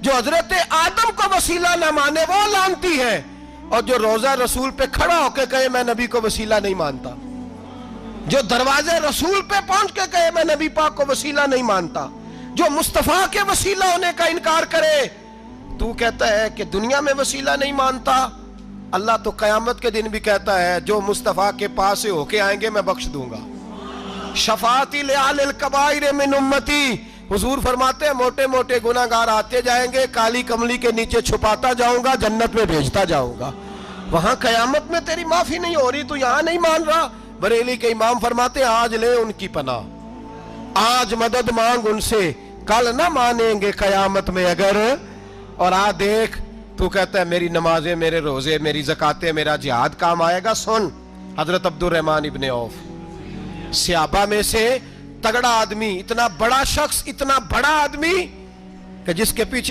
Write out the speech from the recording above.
جو حضرت آدم کو وسیلہ نہ مانے وہ لانتی ہے، اور جو روزہ رسول پہ کھڑا ہو کے کہے میں نبی کو وسیلہ نہیں مانتا، جو دروازے رسول پہ پہنچ کے کہے میں نبی پاک کو وسیلہ نہیں مانتا، جو مصطفیٰ کے وسیلہ ہونے کا انکار کرے، تو کہتا ہے کہ دنیا میں وسیلہ نہیں مانتا، اللہ تو قیامت کے دن بھی کہتا ہے جو مصطفیٰ کے پاس سے ہو کے آئیں گے میں بخش دوں گا۔ شفاعتی لعال الکبائر من امتی، حضور فرماتے ہیں موٹے موٹے گناہگار آتے جائیں گے، کالی کملی کے نیچے چھپاتا جاؤں گا، جنت میں بھیجتا جاؤں گا۔ وہاں قیامت میں تیری معافی نہیں ہو رہی، تو یہاں نہیں مان رہا۔ بریلی کے امام فرماتے ہیں آج لے ان کی پناہ، آج مدد مانگ ان سے، کل نہ مانیں گے قیامت میں اگر۔ اور دیکھ تو کہتا ہے میری نمازیں، میرے روزے، میری زکاتیں، میرا جہاد کام آئے گا۔ سن، حضرت عبد الرحمن ابن عوف صحابہ میں سے تگڑا آدمی، اتنا بڑا شخص، اتنا بڑا آدمی کہ جس کے پیچھے